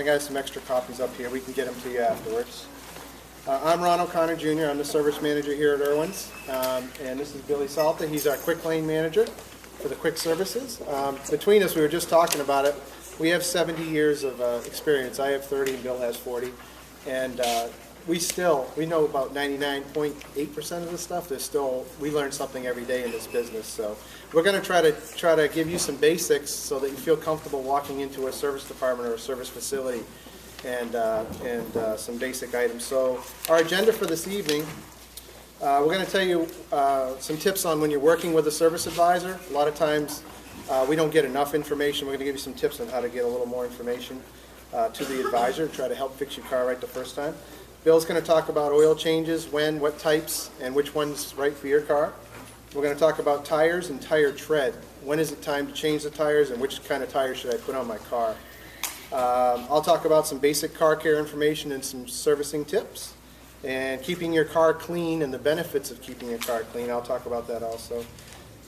think I have some extra copies up here. We can get them to you afterwards. I'm Ron O'Connor Jr. I'm the service manager here at Irwin's, and this is Billy Salta. He's our quick lane manager for the quick services. Between us, we were just talking about it. We have 70 years of experience. I have 30 and Bill has 40. And we know about 99.8% of the stuff. We learn something every day in this business. So we're going to try to give you some basics so that you feel comfortable walking into a service department or a service facility and some basic items. So our agenda for this evening, we're going to tell you some tips on when you're working with a service advisor. A lot of times we don't get enough information. We're going to give you some tips on how to get a little more information to the advisor, try to help fix your car right the first time. Bill's going to talk about oil changes, when, what types, and which one's right for your car. We're going to talk about tires and tire tread. When is it time to change the tires, and which kind of tires should I put on my car? I'll talk about some basic car care information and some servicing tips. And keeping your car clean and the benefits of keeping your car clean. I'll talk about that also.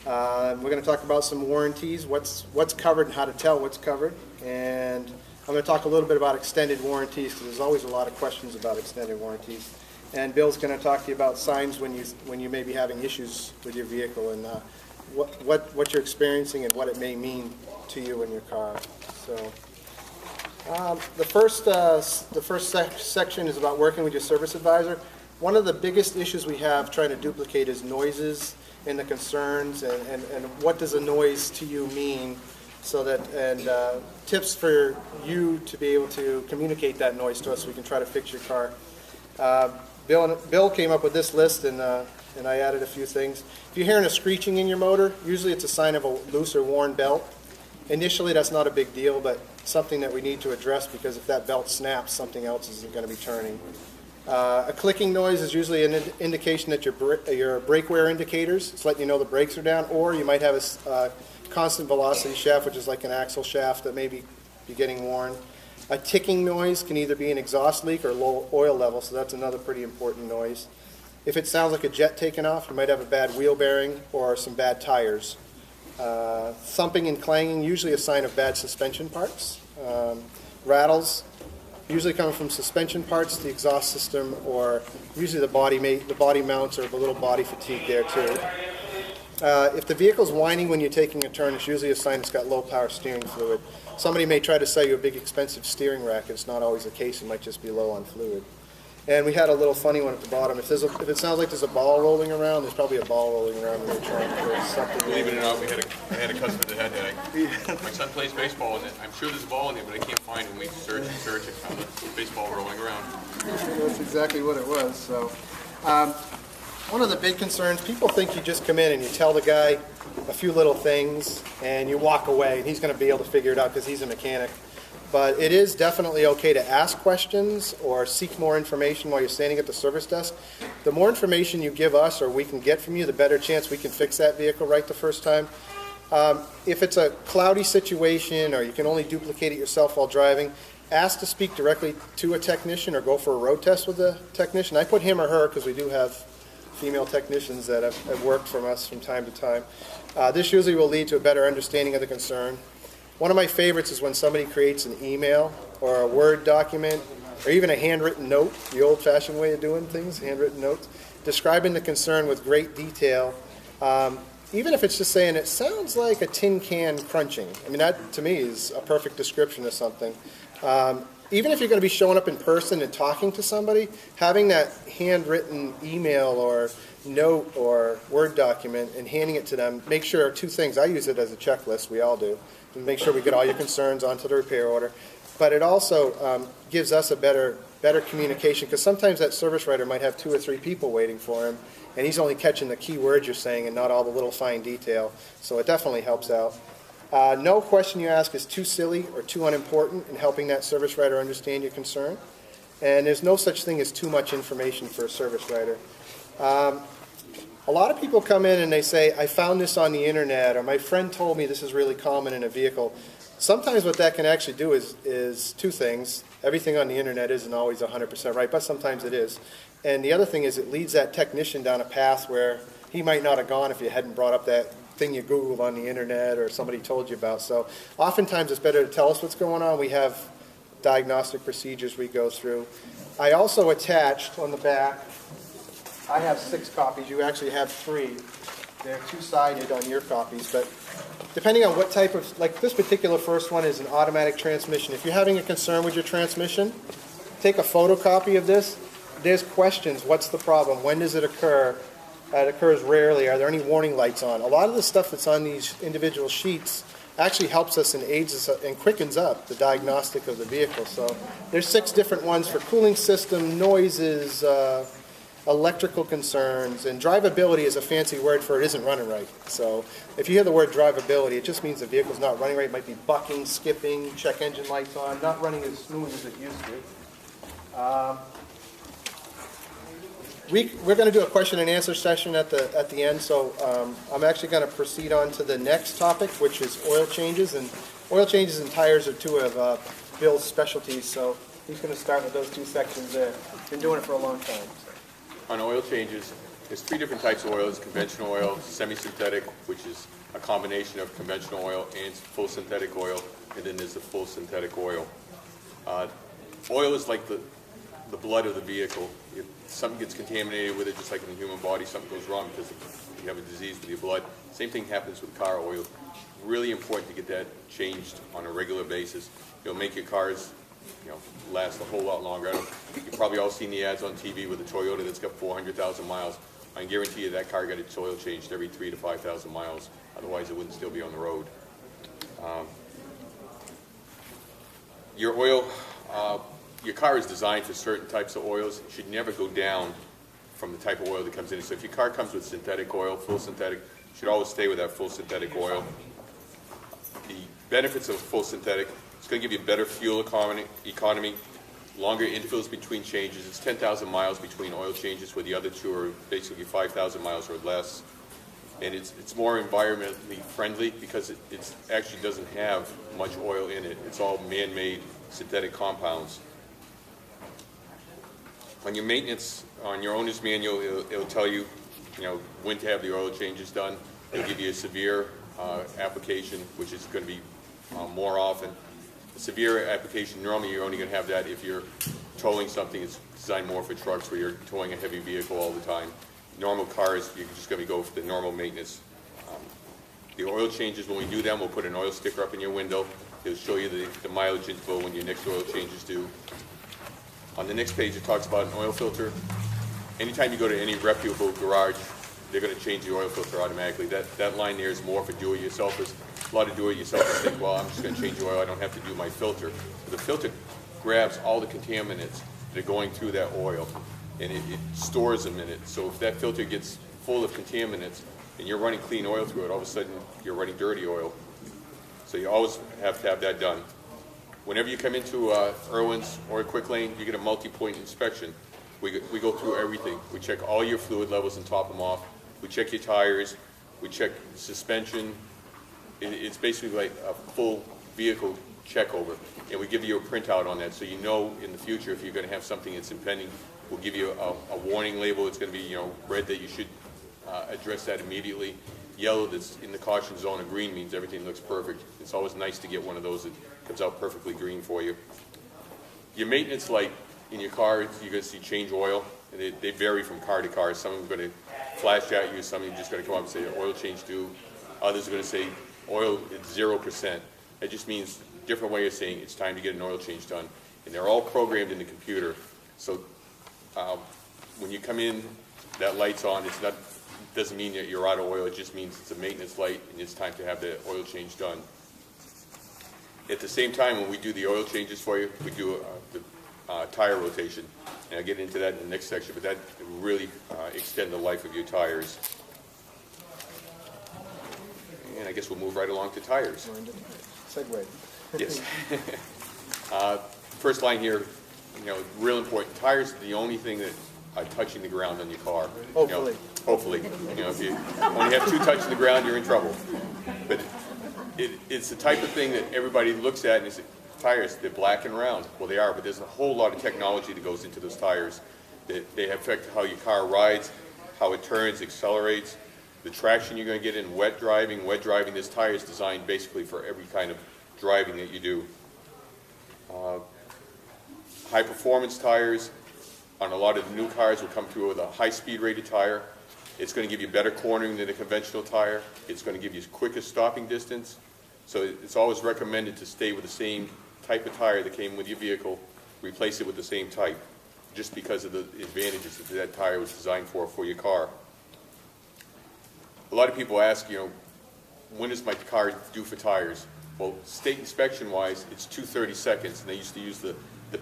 We're going to talk about some warranties, what's covered and how to tell what's covered. And I'm going to talk a little bit about extended warranties because there's always a lot of questions about extended warranties. And Bill's going to talk to you about signs when you may be having issues with your vehicle and what you're experiencing and what it may mean to you and your car. So the first section is about working with your service advisor. One of the biggest issues we have trying to duplicate is noises and the concerns and what does a noise to you mean. So that tips for you to be able to communicate that noise to us so we can try to fix your car. Bill came up with this list and I added a few things. If you're hearing a screeching in your motor, usually it's a sign of a loose or worn belt. Initially that's not a big deal, but something that we need to address because if that belt snaps, something else isn't going to be turning. A clicking noise is usually an indication that your brake wear indicators, it's letting you know the brakes are down, or you might have a constant velocity shaft, which is like an axle shaft that may be getting worn. A ticking noise can either be an exhaust leak or low oil level, so that's another pretty important noise. If it sounds like a jet taking off, you might have a bad wheel bearing or some bad tires. Thumping and clanging, usually a sign of bad suspension parts. Rattles, usually coming from suspension parts, the exhaust system, or usually the body mounts or the little body fatigue there too. If the vehicle's whining when you're taking a turn, it's usually a sign it's got low power steering fluid. Somebody may try to sell you a big expensive steering rack. It's not always the case. It might just be low on fluid. And we had a little funny one at the bottom. If it sounds like there's a ball rolling around, there's probably a ball rolling around when you're trying to do something. Believe it or not, I had a customer that had that. My son plays baseball, and I'm sure there's a ball in there, but I can't find it. We search and search and found a baseball rolling around. That's exactly what it was. So, one of the big concerns, people think you just come in and you tell the guy a few little things and you walk away and he's going to be able to figure it out because he's a mechanic. But it is definitely okay to ask questions or seek more information while you're standing at the service desk. The more information you give us or we can get from you, the better chance we can fix that vehicle right the first time. If it's a cloudy situation or you can only duplicate it yourself while driving, ask to speak directly to a technician or go for a road test with a technician. I put him or her because we do have female technicians that have worked from us from time to time. This usually will lead to a better understanding of the concern. One of my favorites is when somebody creates an email or a Word document or even a handwritten note, the old-fashioned way of doing things, handwritten notes, describing the concern with great detail. Even if it's just saying, it sounds like a tin can crunching. I mean, that to me is a perfect description of something. Even if you're going to be showing up in person and talking to somebody, having that handwritten email or note or Word document and handing it to them, make sure two things. I use it as a checklist, we all do, to make sure we get all your concerns onto the repair order. But it also gives us a better communication because sometimes that service writer might have 2 or 3 people waiting for him and he's only catching the key words you're saying and not all the little fine detail. So it definitely helps out. No question you ask is too silly or too unimportant in helping that service writer understand your concern. And there's no such thing as too much information for a service writer. A lot of people come in and they say, I found this on the internet, or my friend told me this is really common in a vehicle. Sometimes what that can actually do is 2 things. Everything on the internet isn't always 100% right, but sometimes it is. And the other thing is it leads that technician down a path where he might not have gone if you hadn't brought up that thing you Googled on the internet or somebody told you about. So oftentimes it's better to tell us what's going on. We have diagnostic procedures we go through. I also attached on the back, I have 6 copies, you actually have 3. They're two-sided on your copies, but depending on what type of, like this particular first one is an automatic transmission. If you're having a concern with your transmission, take a photocopy of this. There's questions. What's the problem? When does it occur? It occurs rarely. Are there any warning lights on? A lot of the stuff that's on these individual sheets actually helps us and aids us and quickens up the diagnostic of the vehicle. So there's 6 different ones for cooling system, noises, electrical concerns, and drivability is a fancy word for it isn't running right. So if you hear the word drivability, it just means the vehicle's not running right. It might be bucking, skipping, check engine lights on, not running as smooth as it used to. We're going to do a question and answer session at the end, so I'm actually going to proceed on to the next topic, which is oil changes. And oil changes and tires are 2 of Bill's specialties, so he's going to start with those 2 sections there. Been doing it for a long time. On oil changes, there's 3 different types of oils: conventional oil, semi-synthetic, which is a combination of conventional oil and full synthetic oil, and then there's the full synthetic oil. Oil is like the blood of the vehicle. If something gets contaminated with it, just like in the human body, something goes wrong because you have a disease with your blood. Same thing happens with car oil. Really important to get that changed on a regular basis. It'll make your cars, last a whole lot longer. You've probably all seen the ads on TV with a Toyota that's got 400,000 miles. I can guarantee you that car got its oil changed every 3,000 to 5,000 miles. Otherwise, it wouldn't still be on the road. Your oil. Your car is designed for certain types of oils. It should never go down from the type of oil that comes in. So if your car comes with synthetic oil, full synthetic, you should always stay with that full synthetic oil. The benefits of full synthetic, it's going to give you better fuel economy, longer intervals between changes. It's 10,000 miles between oil changes, where the other 2 are basically 5,000 miles or less. And it's more environmentally friendly because it actually doesn't have much oil in it. It's all man-made synthetic compounds. On your maintenance, on your owner's manual, it'll tell you, when to have the oil changes done. It'll give you a severe application, which is going to be more often. A severe application, normally you're only going to have that if you're towing something that's designed more for trucks, where you're towing a heavy vehicle all the time. Normal cars, you're just going to go for the normal maintenance. The oil changes, when we do them, we'll put an oil sticker up in your window. It'll show you the mileage interval when your next oil change is due. On the next page, it talks about an oil filter. Anytime you go to any reputable garage, they're going to change the oil filter automatically. That line there is more for do-it-yourselfers. A lot of do-it-yourselfers think, well, I'm just going to change the oil. I don't have to do my filter. But the filter grabs all the contaminants that are going through that oil, and it stores them in it. So if that filter gets full of contaminants and you're running clean oil through it, all of a sudden you're running dirty oil. So you always have to have that done. Whenever you come into Irwin's or a Quick Lane, you get a multi-point inspection. We go through everything. We check all your fluid levels and top them off. We check your tires. We check suspension. It's basically like a full vehicle check over. And we give you a printout on that, so you know in the future if you're going to have something that's impending. We'll give you a warning label. It's going to be red that you should address that immediately. Yellow that's in the caution zone, and green means everything looks perfect. It's always nice to get one of those that comes out perfectly green for you. Your maintenance light in your car, you're going to see change oil. And they vary from car to car. Some are going to flash at you. Some are just going to come up and say oil change due. Others are going to say oil is 0%. That just means a different way of saying it's time to get an oil change done. And they're all programmed in the computer. So when you come in, that light's on. It's not. Doesn't mean that you're out of oil. It just means it's a maintenance light and it's time to have the oil change done. At the same time, when we do the oil changes for you, we do the tire rotation. And I'll get into that in the next section, but that will really extend the life of your tires. And I guess we'll move right along to tires. Segway. Yes. First line here, real important. Tires are the only thing that are touching the ground on your car. Hopefully. Hopefully. If you only have 2 touching the ground, you're in trouble. But it's the type of thing that everybody looks at and is tires, they're black and round. Well, they are, but there's a whole lot of technology that goes into those tires. They affect how your car rides, how it turns, accelerates, the traction you're going to get in wet driving. Wet driving, this tire is designed basically for every kind of driving that you do. high-performance tires on a lot of the new cars will come through with a high-speed rated tire. It's going to give you better cornering than a conventional tire. It's going to give you quicker stopping distance. So it's always recommended to stay with the same type of tire that came with your vehicle, replace it with the same type, just because of the advantages that that tire was designed for your car. A lot of people ask, when is my car due for tires? Well, state inspection-wise, it's 2 seconds, and they used to use the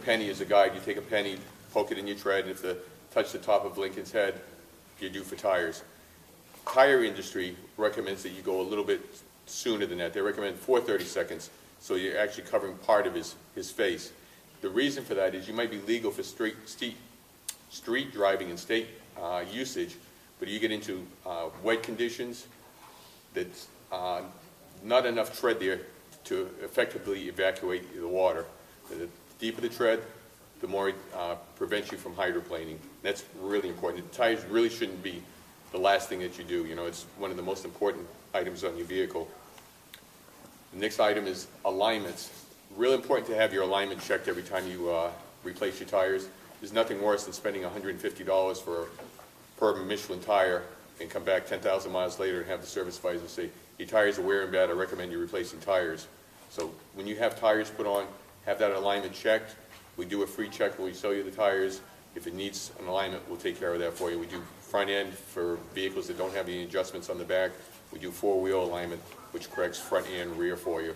penny as a guide. You take a penny, poke it in your tread, and if they touch the top of Lincoln's head, you're due for tires. Tire industry recommends that you go a little bit sooner than that. They recommend 4 seconds, so you're actually covering part of his face. The reason for that is you might be legal for street driving and state usage, but you get into wet conditions that's not enough tread there to effectively evacuate the water. The deeper the tread, the more it prevents you from hydroplaning. That's really important. The tires really shouldn't be the last thing that you do. It's one of the most important items on your vehicle. The next item is alignments. Really important to have your alignment checked every time you replace your tires. There's nothing worse than spending $150 for a per Michelin tire and come back 10,000 miles later and have the service advisor say, your tires are wearing bad, I recommend you replacing tires. So when you have tires put on, have that alignment checked. We do a free check where we sell you the tires. If it needs an alignment, we'll take care of that for you. We do front end for vehicles that don't have any adjustments on the back. We do four-wheel alignment, which corrects front and rear for you.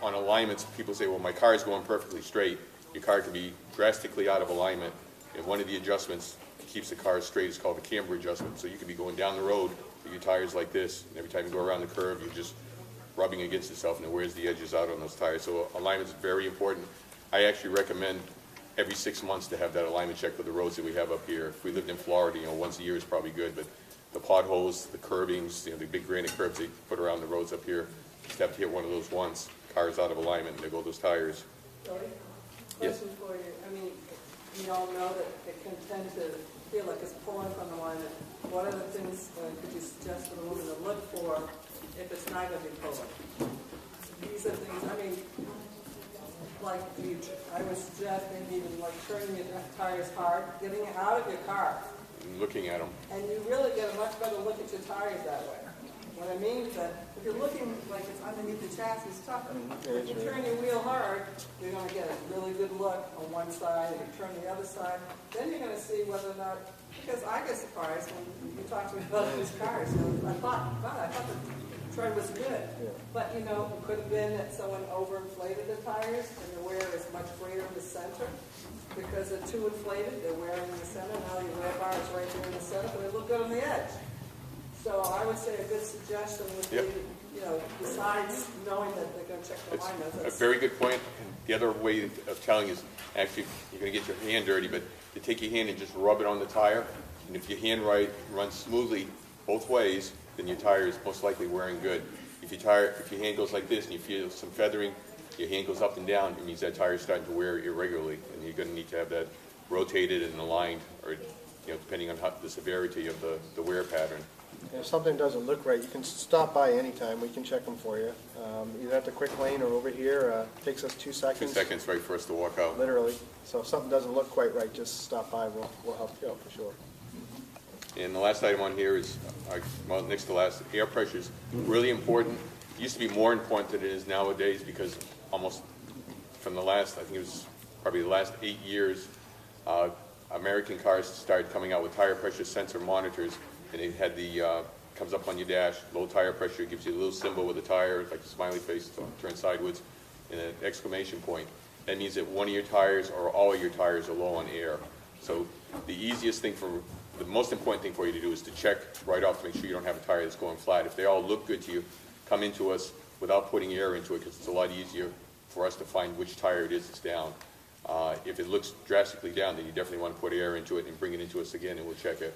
On alignments, people say, well, my car is going perfectly straight. Your car can be drastically out of alignment, and one of the adjustments that keeps the car straight is called a camber adjustment. So you could be going down the road with your tires like this, and every time you go around the curve, you're just rubbing against yourself, and it wears the edges out on those tires. So alignment is very important. I actually recommend every 6 months to have that alignment check for the roads that we have up here. If we lived in Florida, once a year is probably good, but the potholes, the curbings, the big granite curbs they put around the roads up here, just have to hit one of those once. Car's out of alignment, and there go those tires. Sorry? Yes. Question for you. I mean, we all know that it can tend to feel like it's pulling from the alignment. What other things could you suggest for the woman to look for if it's not going to be pulling? These are things, I mean, like I would suggest maybe even like turning your tires hard, getting it out of your car. And looking at them. And you really get a much better look at your tires that way. What I mean is that if you're looking like it's underneath the chassis, it's tougher. If you turn your wheel hard, you're going to get a really good look on one side. If you turn the other side, then you're going to see whether or not, because I get surprised when you talk to me about these cars. I thought the tread was good. But, it could have been that someone overinflated the tires and the wear is much greater in the center. Because they're too inflated, they're wearing in the center. Now your wear bar is right there in the center, but they look good on the edge. So I would say a good suggestion would be, besides knowing that they're going to check the alignment. A very good point. And the other way of telling is actually you're going to get your hand dirty, but you take your hand and just rub it on the tire. And if your hand runs smoothly both ways, then your tire is most likely wearing good. If your hand goes like this and you feel some feathering, your hand goes up and down, it means that tire is starting to wear irregularly, and you're going to need to have that rotated and aligned, or depending on the severity of the wear pattern. If something doesn't look right, you can stop by anytime. We can check them for you. Either at the quick lane or over here. Takes us 2 seconds. 2 seconds, right, for us to walk out. Literally. So if something doesn't look quite right, just stop by. We'll help you out for sure. And the last item on here is, next to last, air pressure is really important. It used to be more important than it is nowadays because almost from the last, I think it was probably the last 8 years, American cars started coming out with tire pressure sensor monitors, and it had comes up on your dash, low tire pressure, gives you a little symbol with a tire, like a smiley face, turn sideways, and an exclamation point. That means that one of your tires or all of your tires are low on air. So the most important thing for you to do is to check right off to make sure you don't have a tire that's going flat. If they all look good to you, come into us without putting air into it, because it's a lot easier for us to find which tire it is that's down. If it looks drastically down, then you definitely want to put air into it and bring it into us again, and we'll check it.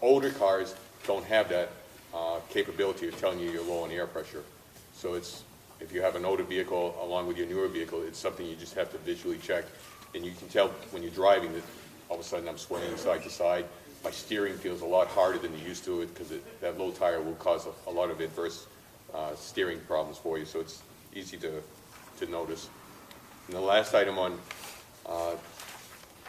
Older cars don't have that capability of telling you you're low on air pressure. So if you have an older vehicle along with your newer vehicle, it's something you just have to visually check. And you can tell when you're driving that all of a sudden I'm swaying side to side. My steering feels a lot harder than it used to, because that low tire will cause a lot of adverse steering problems for you. So it's easy to notice. And the last item on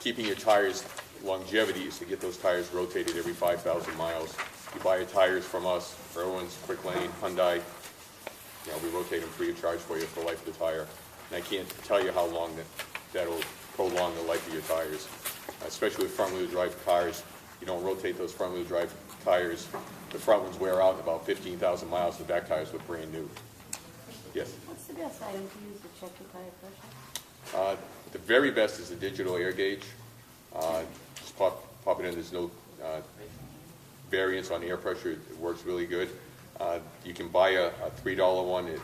keeping your tires longevity is to get those tires rotated every 5,000 miles. You buy your tires from us, Irwin's, Quick Lane, Hyundai, we rotate them free of charge for you for the life of the tire. And I can't tell you how long that'll prolong the life of your tires. Especially with front-wheel drive cars, you don't rotate those front-wheel drive tires. The front ones wear out in about 15,000 miles, the back tires look brand new. Yes? What's the best item to use to check the tire pressure? The very best is the digital air gauge. Just pop it in. There's no variance on air pressure. It works really good. You can buy a $3 one at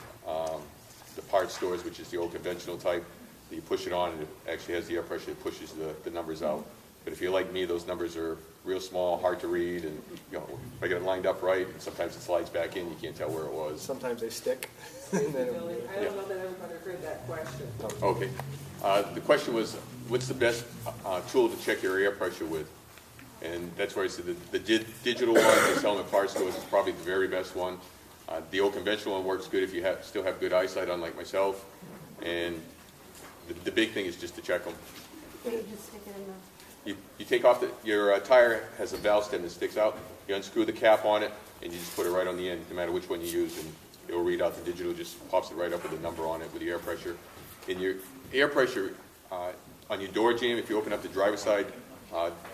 the parts stores, which is the old conventional type. You push it on, and it actually has the air pressure. It pushes the numbers out. But if you're like me, those numbers are real small, hard to read, and if I get it lined up right, and sometimes it slides back in. You can't tell where it was. Sometimes they stick. Billy, I don't know that everybody heard that question. Okay. The question was, what's the best tool to check your air pressure with? And that's where I said the digital one they sell in the parts stores is probably the very best one. The old conventional one works good if you still have good eyesight, unlike myself. And the big thing is just to check them. Or you just stick it in the... You take off your tire has a valve stem that sticks out. You unscrew the cap on it, and you just put it right on the end, no matter which one you use, and it will read out the digital. Just pops it right up with a number on it with the air pressure. And your air pressure on your door jamb, if you open up the driver's side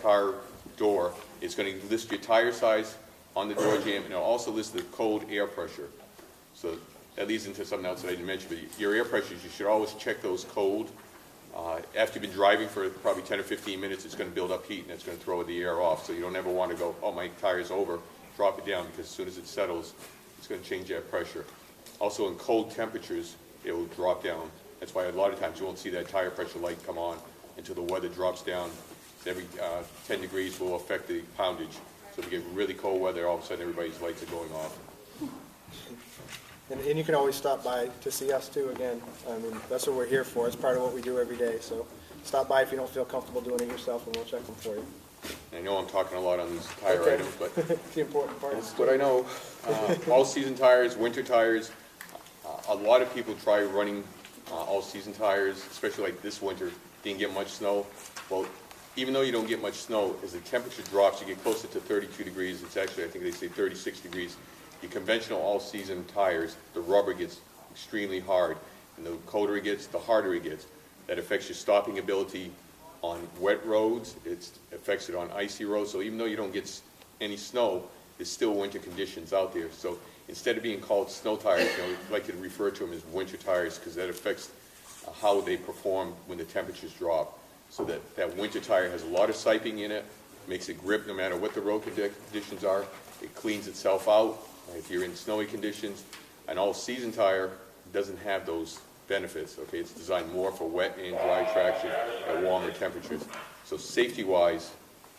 car door, it's going to list your tire size on the door jamb, and it'll also list the cold air pressure. So that leads into something else that I didn't mention, but your air pressures, you should always check those cold. After you've been driving for probably 10 or 15 minutes, it's going to build up heat, and it's going to throw the air off. So you don't ever want to go, oh, my tire's over, drop it down, because as soon as it settles, it's going to change that pressure. Also, in cold temperatures, it will drop down. That's why a lot of times you won't see that tire pressure light come on until the weather drops down. Every 10 degrees will affect the poundage. So if you get really cold weather, all of a sudden everybody's lights are going off. And you can always stop by to see us too, again. I mean, that's what we're here for. It's part of what we do every day. So stop by if you don't feel comfortable doing it yourself, and we'll check them for you. I know I'm talking a lot on these tire Okay. items, but It's the important part. that's what I know. All-season tires, winter tires. A lot of people try running all-season tires, especially like this winter. Didn't get much snow. Well, even though you don't get much snow, as the temperature drops, you get closer to 32 degrees. It's actually, I think they say 36 degrees. Your conventional all-season tires, the rubber gets extremely hard. And the colder it gets, the harder it gets. That affects your stopping ability on wet roads. It affects it on icy roads. So even though you don't get any snow, there's still winter conditions out there. So instead of being called snow tires, we like to refer to them as winter tires, because that affects how they perform when the temperatures drop. So that winter tire has a lot of siping in it, makes it grip no matter what the road conditions are. It cleans itself out if you're in snowy conditions. An all-season tire doesn't have those benefits. Okay, it's designed more for wet and dry traction at warmer temperatures. So safety-wise,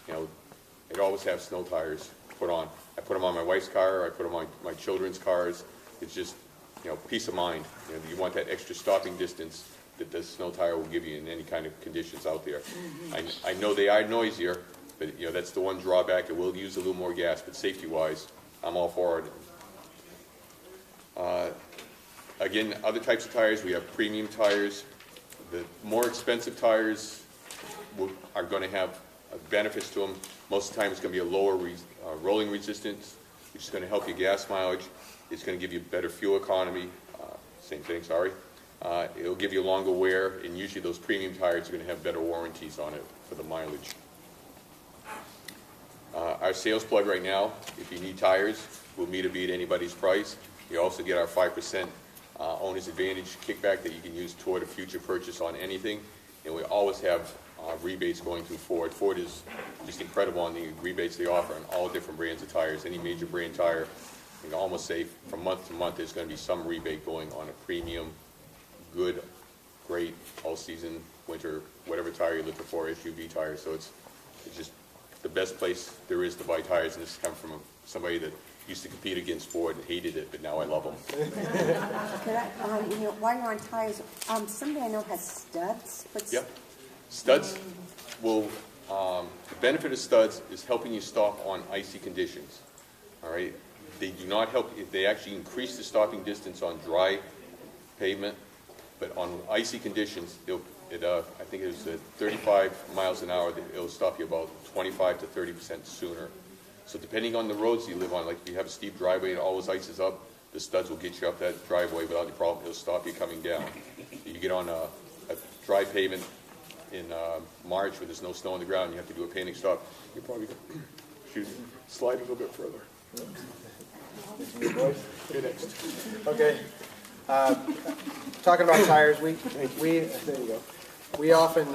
I'd always have snow tires put on. I put them on my wife's car. I put them on my children's cars. It's just, peace of mind. You want that extra stopping distance that the snow tire will give you in any kind of conditions out there. I know they are noisier, but that's the one drawback. It will use a little more gas, but safety-wise, I'm all for it. Again, other types of tires, we have premium tires. The more expensive tires are going to have benefits to them. Most of the time it's going to be a lower rolling resistance, which is going to help your gas mileage. It's going to give you better fuel economy. Same thing, sorry. It'll give you longer wear, and usually those premium tires are going to have better warranties on it for the mileage. Our sales plug right now, if you need tires, we'll meet or beat anybody's price. You also get our 5% owner's advantage kickback that you can use toward a future purchase on anything. And we always have rebates going through Ford. Ford is just incredible on the rebates they offer on all different brands of tires. Any major brand tire, you can almost say from month to month there's going to be some rebate going on a premium, good, great, all-season, winter, whatever tire you're looking for, SUV tire. So it's just the best place there is to buy tires, and this comes from somebody that used to compete against Ford and hated it, but now I love them. Could I, while you're on tires, somebody I know has studs. Yep. Studs will, the benefit of studs is helping you stop on icy conditions. All right? They do not help, they actually increase the stopping distance on dry pavement, But on icy conditions, I think it was 35 miles an hour, it'll stop you about 25 to 30% sooner. So depending on the roads you live on, like if you have a steep driveway and always ices up, the studs will get you up that driveway without any problem. It'll stop you coming down. You get on a dry pavement in March where there's no snow on the ground, you have to do a panic stop. You're probably going to slide a little bit further. You're next. Okay. Talking about tires, there you go. We often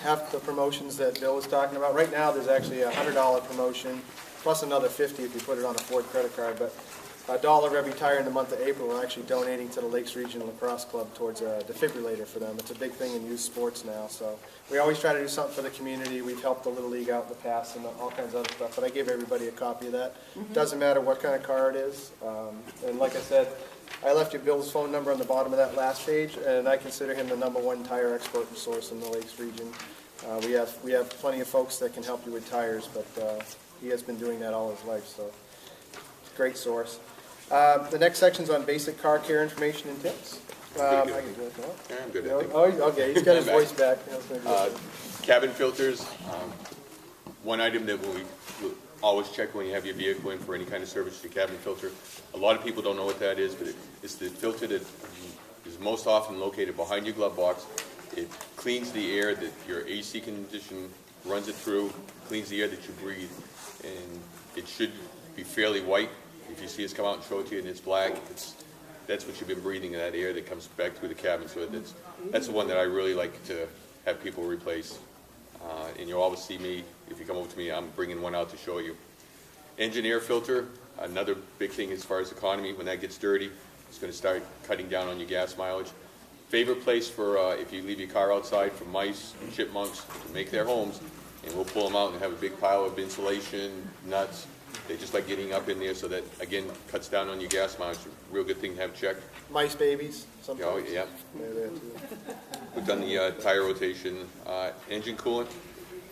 have the promotions that Bill was talking about. Right now, there's actually a $100 promotion, plus another $50 if you put it on a Ford credit card. But $1 for every tire in the month of April, we're actually donating to the Lakes Regional Lacrosse Club towards a defibrillator for them. It's a big thing in youth sports now. So we always try to do something for the community. We've helped the Little League out in the past and all kinds of other stuff. But I give everybody a copy of that. Doesn't matter what kind of car it is. And like I said, I left you Bill's phone number on the bottom of that last page, and I consider him the #1 tire expert and source in the Lakes region. We have plenty of folks that can help you with tires, but he has been doing that all his life, so great source. The next section's on basic car care information and tips. I'm good. I think. Oh, okay, he's got his voice back. Cabin filters, one item that we always check when you have your vehicle in for any kind of service, your cabin filter. A lot of people don't know what that is, but it's the filter that is most often located behind your glove box. It cleans the air that your AC condition runs it through, cleans the air that you breathe, and it should be fairly white. If you see us come out and show it to you and it's black, that's what you've been breathing in that air that comes back through the cabin. So that's the one that I really like to have people replace. And you'll always see me, if you come over to me, I'm bringing one out to show you. Engine air filter, another big thing as far as economy. When that gets dirty, it's going to start cutting down on your gas mileage. Favorite place for if you leave your car outside for mice and chipmunks to make their homes, and we'll pull them out and have a big pile of insulation, nuts. They just like getting up in there, so that, again, cuts down on your gas mileage. Real good thing to have checked. Mice babies, sometimes. Oh, yeah. They're there too. We've done the tire rotation. Engine coolant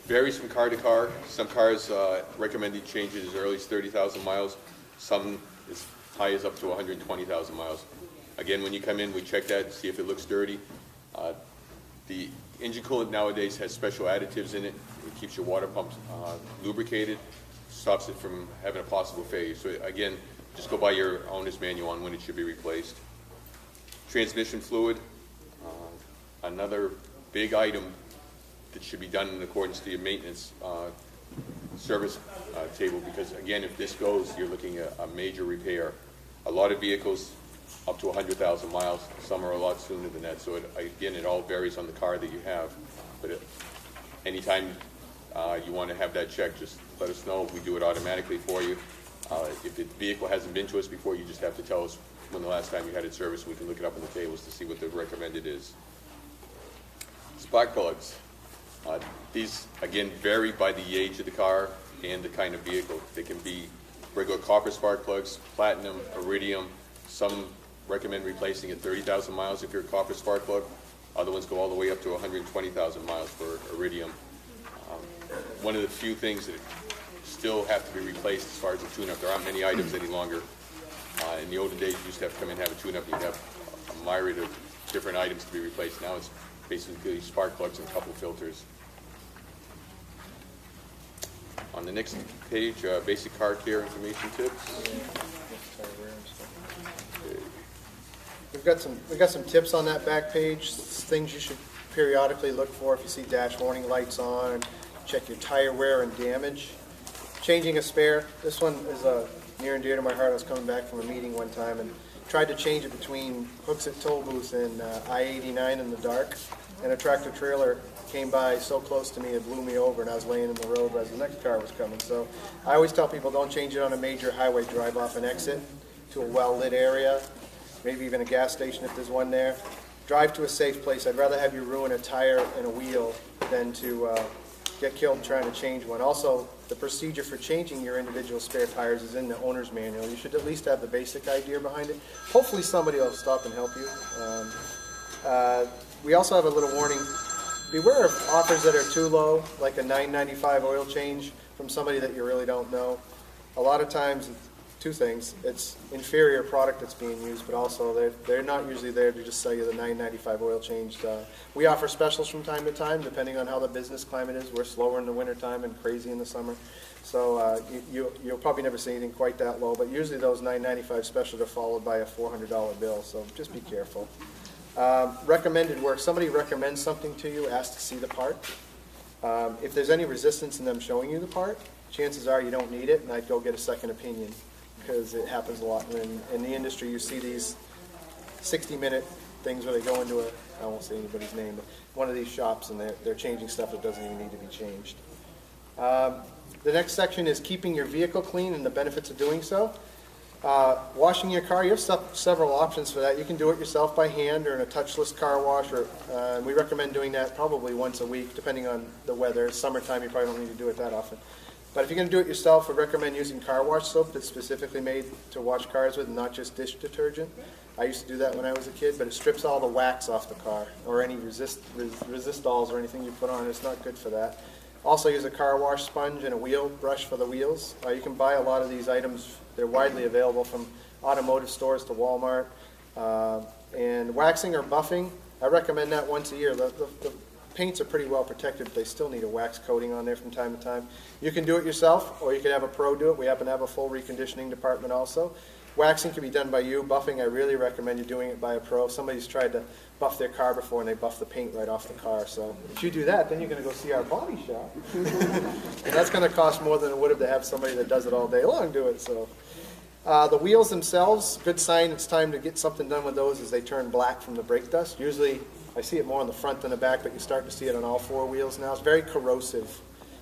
varies from car to car. Some cars recommended changes as early as 30,000 miles. Some as high as up to 120,000 miles. Again, when you come in, we check that, see if it looks dirty. The engine coolant nowadays has special additives in it. It keeps your water pumps lubricated, stops it from having a possible failure. So again, just go by your owner's manual on when it should be replaced. Transmission fluid, another big item that should be done in accordance to your maintenance service table, because again, if this goes, you're looking at a major repair. A lot of vehicles up to 100,000 miles, some are a lot sooner than that. So again, it all varies on the car that you have. But anytime you want to have that checked, just let us know. We do it automatically for you. If the vehicle hasn't been to us before, you just have to tell us when the last time you had it serviced. We can look it up on the tables to see what the recommended is. Spark plugs. These, again, vary by the age of the car and the kind of vehicle. They can be regular copper spark plugs, platinum, iridium. Some recommend replacing at 30,000 miles if you're a copper spark plug. Other ones go all the way up to 120,000 miles for iridium. One of the few things that still have to be replaced as far as the tune-up. There aren't many items any longer. In the olden days, you used to have to come in and have a tune-up. You'd have a myriad of different items to be replaced. Now it's basically spark plugs and a couple filters. On the next page, basic car care information tips. We've got some tips on that back page, things you should periodically look for if you see dash warning lights on. Check your tire wear and damage. Changing a spare. This one is near and dear to my heart. I was coming back from a meeting one time and tried to change it between Hooksett Toll Booth and I-89 in the dark. And a tractor trailer came by so close to me it blew me over, and I was laying in the road as the next car was coming. So I always tell people, don't change it on a major highway. Drive off an exit to a well-lit area, maybe even a gas station if there's one there. Drive to a safe place. I'd rather have you ruin a tire and a wheel than to get killed trying to change one. Also, the procedure for changing your individual spare tires is in the owner's manual. You should at least have the basic idea behind it. Hopefully somebody will stop and help you. We also have a little warning. Beware of offers that are too low, like a $9.95 oil change from somebody that you really don't know. A lot of times two things. It's inferior product that's being used, but also they're not usually there to just sell you the $9.95 oil change. We offer specials from time to time, depending on how the business climate is. We're slower in the wintertime and crazy in the summer. So you'll probably never see anything quite that low, but usually those $9.95 specials are followed by a $400 bill, so just be careful. Recommended work. Somebody recommends something to you, ask to see the part. If there's any resistance in them showing you the part, chances are you don't need it, and I'd go get a second opinion, because it happens a lot. In the industry, you see these 60-minute things where they go into I won't say anybody's name, but one of these shops, and they're changing stuff that doesn't even need to be changed. The next section is keeping your vehicle clean and the benefits of doing so. Washing your car, you have several options for that. You can do it yourself by hand or in a touchless car wash, or we recommend doing that probably once a week, depending on the weather. Summertime, you probably don't need to do it that often. But if you're going to do it yourself, we recommend using car wash soap that's specifically made to wash cars with, not just dish detergent. I used to do that when I was a kid, but it strips all the wax off the car, or any resistols or anything you put on. It's not good for that. Also use a car wash sponge and a wheel brush for the wheels. You can buy a lot of these items. They're widely available from automotive stores to Walmart. And waxing or buffing, I recommend that once a year. The paints are pretty well protected, but they still need a wax coating on there from time to time. You can do it yourself, or you can have a pro do it. We happen to have a full reconditioning department also. Waxing can be done by you. Buffing, I really recommend you doing it by a pro. Somebody's tried to buff their car before, and they buff the paint right off the car. So if you do that, then you're going to go see our body shop. And that's going to cost more than it would have to have somebody that does it all day long do it. So the wheels themselves, good sign it's time to get something done with those as they turn black from the brake dust. Usually I see it more on the front than the back, but you start to see it on all four wheels now. It's very corrosive,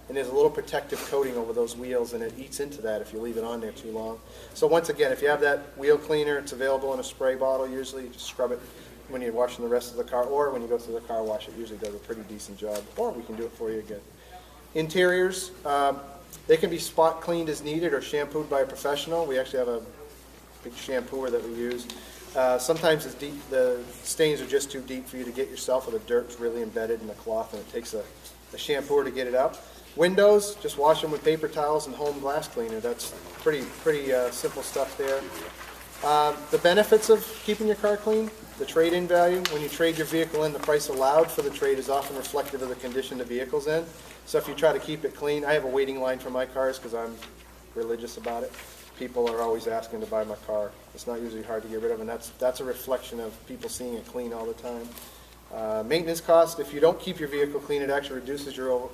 and there's a little protective coating over those wheels, and it eats into that if you leave it on there too long. So once again, if you have that wheel cleaner, it's available in a spray bottle usually. You just scrub it when you're washing the rest of the car, or when you go through the car wash, it usually does a pretty decent job, or we can do it for you again. Interiors, they can be spot cleaned as needed or shampooed by a professional. We actually have a big shampooer that we use. Sometimes the stains are just too deep for you to get yourself, or the dirt's really embedded in the cloth, and it takes a shampooer to get it out. Windows, just wash them with paper towels and home glass cleaner. That's pretty simple stuff there. The benefits of keeping your car clean, the trade-in value. When you trade your vehicle in, the price allowed for the trade is often reflective of the condition the vehicle's in. So if you try to keep it clean, I have a waiting line for my cars because I'm religious about it. People are always asking to buy my car. It's not usually hard to get rid of, and that's a reflection of people seeing it clean all the time. Maintenance cost, if you don't keep your vehicle clean, it actually reduces your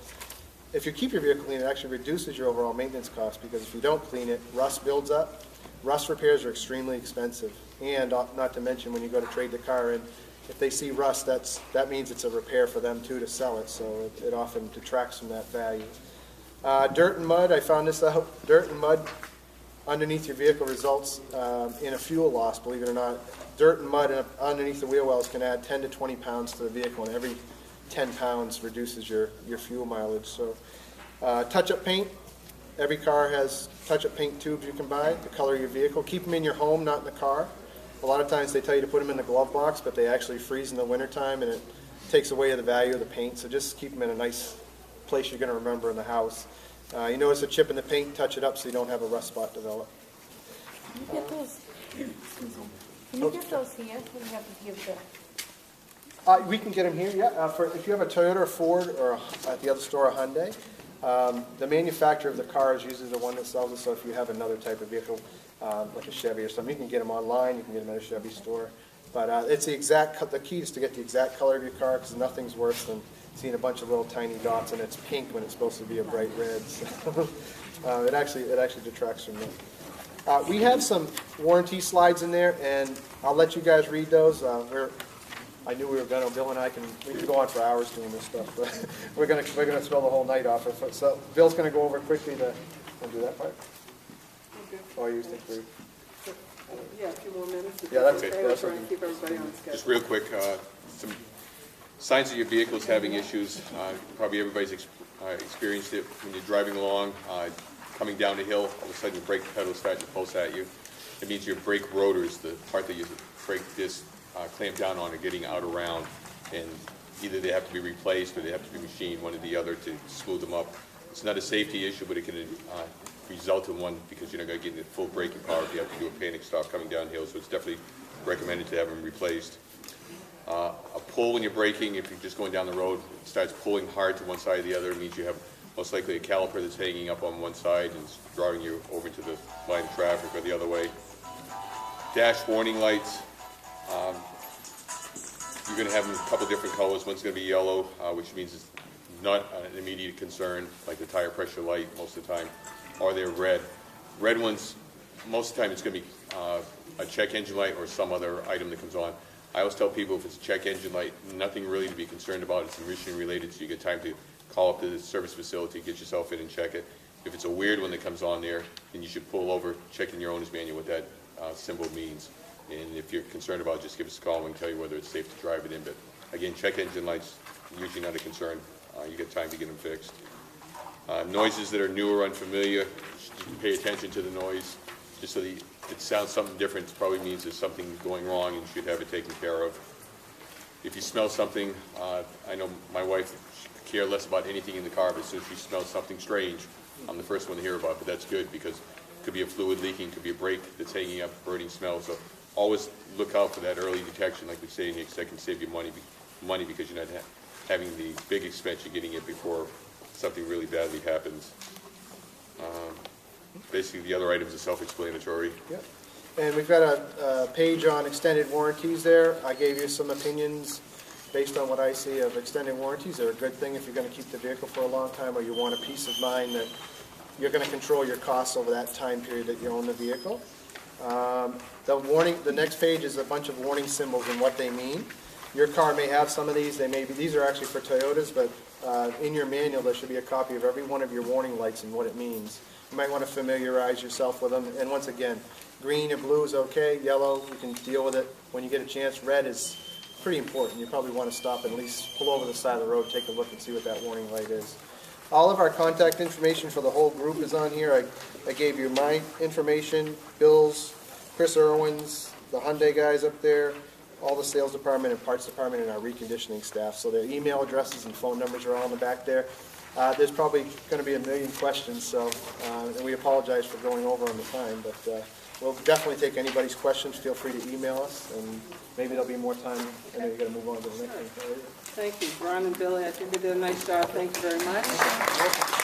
If you keep your vehicle clean, it actually reduces your overall maintenance cost, because if you don't clean it, rust builds up. Rust repairs are extremely expensive, and not to mention when you go to trade the car in, if they see rust, that means it's a repair for them too to sell it, so it often detracts from that value. Dirt and mud, I found this out. Dirt and mud underneath your vehicle results in a fuel loss, believe it or not. Dirt and mud underneath the wheel wells can add 10 to 20 pounds to the vehicle, and every 10 pounds reduces your fuel mileage. So touch-up paint. Every car has touch-up paint tubes you can buy to color your vehicle. Keep them in your home, not in the car. A lot of times they tell you to put them in the glove box, but they actually freeze in the wintertime, and it takes away the value of the paint. So just keep them in a nice place you're going to remember in the house. You notice a chip in the paint, touch it up so you don't have a rust spot develop. Can you get those? Can you get those here? We have to give the. We can get them here, yeah. If you have a Toyota or Ford, or at the other store a Hyundai, the manufacturer of the car is usually the one that sells it. So if you have another type of vehicle, like a Chevy or something, you can get them online. You can get them at a Chevy store. But it's the key is to get the exact color of your car, because nothing's worse than seeing a bunch of little tiny dots and it's pink when it's supposed to be a bright red. So, it actually detracts from it. We have some warranty slides in there, and I'll let you guys read those. I knew we were going to. Bill and I we could go on for hours doing this stuff, but we're going to spell the whole night off of it. So Bill's going to go over quickly to do that part. Okay. Oh, you think we? Yeah, a few more minutes. Yeah, that's okay. okay. We're That's trying okay. to keep everybody on schedule. Just real quick, some signs that your vehicle is having issues. Probably everybody's experienced it when you're driving along, coming down the hill, all of a sudden your brake pedal is starting to pulse at you. It means your brake rotors, the part that your brake disc clamp down on, are getting out around, and either they have to be replaced or they have to be machined, one or the other, to smooth them up. It's not a safety issue, but it can result in one because you're not going to get the full braking power if you have to do a panic stop coming downhill, so it's definitely recommended to have them replaced. A pull when you're braking, if you're just going down the road, it starts pulling hard to one side or the other, it means you have most likely a caliper that's hanging up on one side and it's drawing you over to the line of traffic or the other way. Dash warning lights. You're going to have them a couple different colors. One's going to be yellow, which means it's not an immediate concern, like the tire pressure light most of the time, or they're red. Red ones, most of the time it's going to be a check engine light or some other item that comes on. I always tell people if it's a check engine light, nothing really to be concerned about. It's emission related, so you get time to call up to the service facility, get yourself in and check it. If it's a weird one that comes on there, then you should pull over, check in your owner's manual what that symbol means. And if you're concerned about it, just give us a call and we can tell you whether it's safe to drive it in. But again, check engine lights, usually not a concern. You get time to get them fixed. Noises that are new or unfamiliar, pay attention to the noise. Just so that if it sounds something different, it probably means there's something going wrong and you should have it taken care of. If you smell something, I know my wife care less about anything in the car, but as soon as she smells something strange, I'm the first one to hear about it, but that's good because it could be a fluid leaking, could be a brake that's hanging up, burning smell. So always look out for that early detection, like we say in here, because that can save you money because you're not having the big expense, you're getting it before something really badly happens. Basically, the other items are self-explanatory. Yep. And we've got a page on extended warranties there. I gave you some opinions based on what I see of extended warranties. They're a good thing if you're going to keep the vehicle for a long time or you want a peace of mind that you're going to control your costs over that time period that you own the vehicle. The next page is a bunch of warning symbols and what they mean. Your car may have some of these. These are actually for Toyotas, but in your manual there should be a copy of every one of your warning lights and what it means. You might want to familiarize yourself with them. And once again, green or blue is okay. Yellow, you can deal with it when you get a chance. Red is pretty important. You probably want to stop and at least pull over the side of the road, take a look and see what that warning light is. All of our contact information for the whole group is on here. I gave you my information, Bill's, Chris Irwin's, the Hyundai guys up there, all the sales department and parts department and our reconditioning staff. So their email addresses and phone numbers are all in the back there. There's probably going to be a million questions, so and we apologize for going over on the time, but we'll definitely take anybody's questions. Feel free to email us, and maybe there'll be more time. I know you've got to move on to the next one. Thank you, Ron and Billy. I think you did a nice job. Thank you very much.